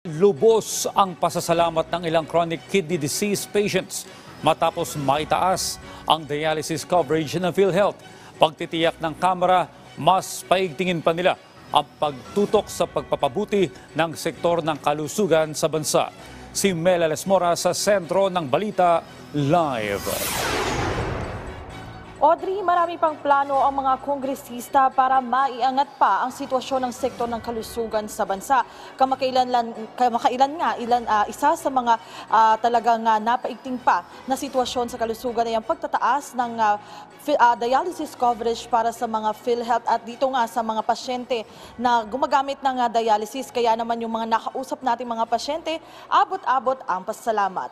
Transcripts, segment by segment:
Lubos ang pasasalamat ng ilang chronic kidney disease patients matapos maitaas ang dialysis coverage ng PhilHealth. Pagtitiyak ng Kamara, mas paigtingin pa nila ang pagtutok sa pagpapabuti ng sektor ng kalusugan sa bansa. Si Mela Lesmora sa sentro ng Balita Live. Audrey, marami pang plano ang mga kongresista para maiangat pa ang sitwasyon ng sektor ng kalusugan sa bansa. Kamakailan nga isa sa mga talagang napaigting pa na sitwasyon sa kalusugan ay ang pagtataas ng dialysis coverage para sa mga PhilHealth at dito nga sa mga pasyente na gumagamit ng dialysis. Kaya naman yung mga nakausap nating mga pasyente, abot-abot ang pasalamat.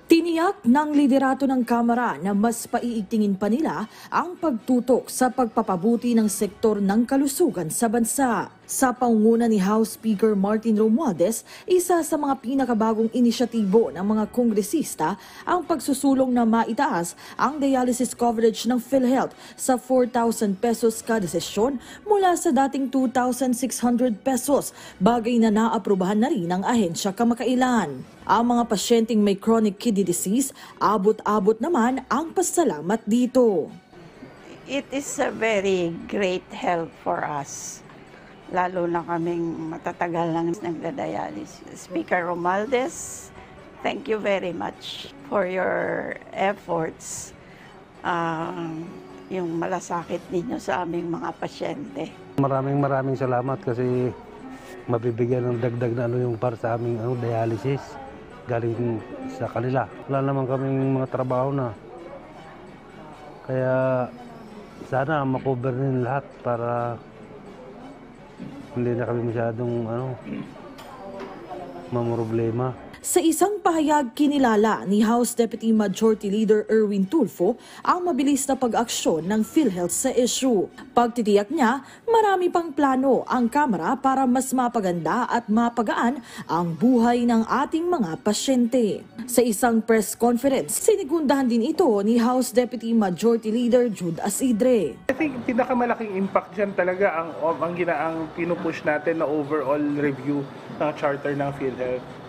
Tiniyak ng liderato ng Kamara na mas paiigtingin pa nila ang pagtutok sa pagpapabuti ng sektor ng kalusugan sa bansa. Sa pangunguna ni House Speaker Martin Romualdez, isa sa mga pinakabagong inisyatibo ng mga kongresista ang pagsusulong na maitaas ang dialysis coverage ng PhilHealth sa 4,000 pesos kada sesyon mula sa dating 2,600 pesos, bagay na naaprubahan na rin ng ahensya kamakailan. Ang mga pasyenteng may chronic kidney disease, abot-abot naman ang pasalamat dito. It is a very great help for us, lalo na kaming matatagal lang nagda-dialysis. Speaker Romualdez, thank you very much for your efforts. Yung malasakit ninyo sa aming mga pasyente. Maraming salamat kasi mabibigyan ng dagdag na yung para sa aming dialysis galing sa kanila. Wala naman kaming mga trabaho na. Kaya sana makover din lahat para hindi na kami masyadong mamroblema. Sa isang pahayag, kinilala ni House Deputy Majority Leader Erwin Tulfo ang mabilis na pag-aksyon ng PhilHealth sa issue. Pagtitiyak niya, marami pang plano ang Kamara para mas mapaganda at mapagaan ang buhay ng ating mga pasyente. Sa isang press conference, sinigundahan din ito ni House Deputy Majority Leader Jude Asidre. I think pinakamalaking impact dyan talaga ang pinupush natin na overall review ng charter ng PhilHealth.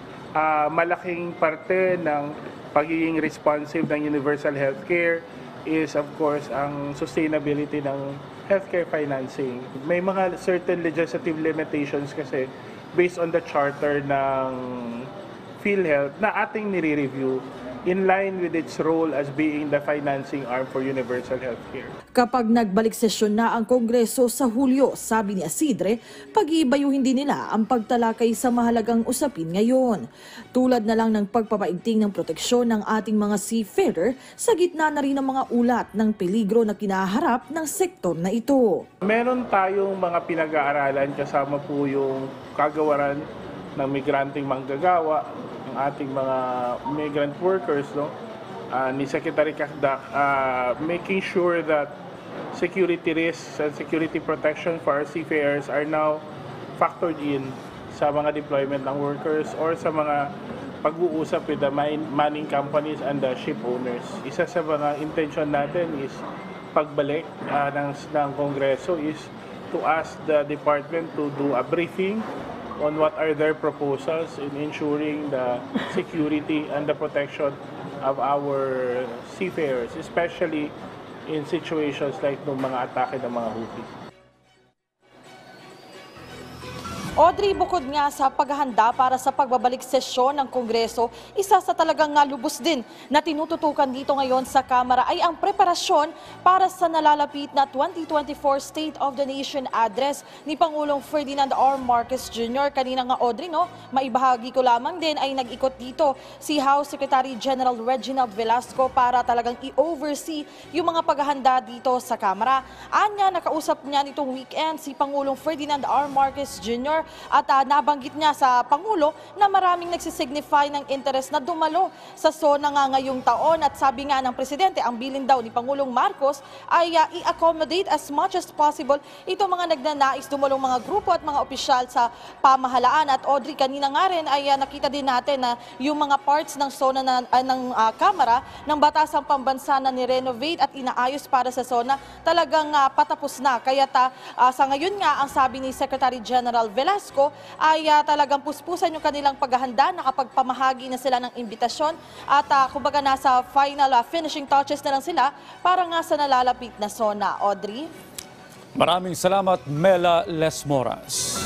Malaking parte ng pagiging responsive ng universal healthcare is of course ang sustainability ng healthcare financing. May mga certain legislative limitations kasi based on the charter ng PhilHealth na ating nire-review in line with its role as being the financing arm for universal healthcare. Kapag nagbalik sesyon na ang Kongreso sa Hulyo, sabi ni Asidre, pag-iibayuhin din nila ang pagtalakay sa mahalagang usapin ngayon. Tulad na lang ng pagpapaigting ng proteksyon ng ating mga seafarer sa gitna na rin ng mga ulat ng peligro na kinaharap ng sektor na ito. Meron tayong mga pinag-aaralan kasama po yung kagawaran ng migranteng manggagawa, ng ating mga migrant workers, ni Secretary Kakdak, making sure that security risks and security protection for our seafarers are now factored in sa mga deployment ng workers or sa mga pag-uusap with the mining companies and the ship owners. Isa sa mga intention natin is pagbalik ng Kongreso is to ask the department to do a briefing on what are their proposals in ensuring the security and the protection of our seafarers, especially in situations like nung mga atake ng mga Houthi. Audrey, bukod nga sa paghahanda para sa pagbabalik sesyon ng Kongreso, isa sa talagang lubos din na tinututukan dito ngayon sa Kamara ay ang preparasyon para sa nalalapit na 2024 State of the Nation Address ni Pangulong Ferdinand R. Marcos Jr. Kanina nga, Audrey, maibahagi ko lamang din ay nag-ikot dito si House Secretary General Reginald Velasco para talagang i-oversee yung mga paghahanda dito sa Kamara. Anya, nakausap niya nitong weekend si Pangulong Ferdinand R. Marcos Jr. At nabanggit niya sa Pangulo na maraming nagsisignify ng interest na dumalo sa SONA nga ngayong taon. At sabi nga ng Presidente, ang bilin daw ni Pangulong Marcos ay i-accommodate as much as possible itong mga nagnanais dumalong mga grupo at mga opisyal sa pamahalaan. At Audrey, kanina nga rin ay nakita din natin na yung mga parts ng SONA ng Kamara ng Batasang Pambansa na ni-renovate at inaayos para sa SONA talagang patapos na. Kaya sa ngayon nga, ang sabi ni Secretary General Velasco, Pasko ay talagang puspusan yung kanilang paghahanda, nakapagpamahagi na sila ng imbitasyon at kumbaga nasa final finishing touches na lang sila para nga sa nalalapit na SONA. Audrey? Maraming salamat, Mela Lesmoras.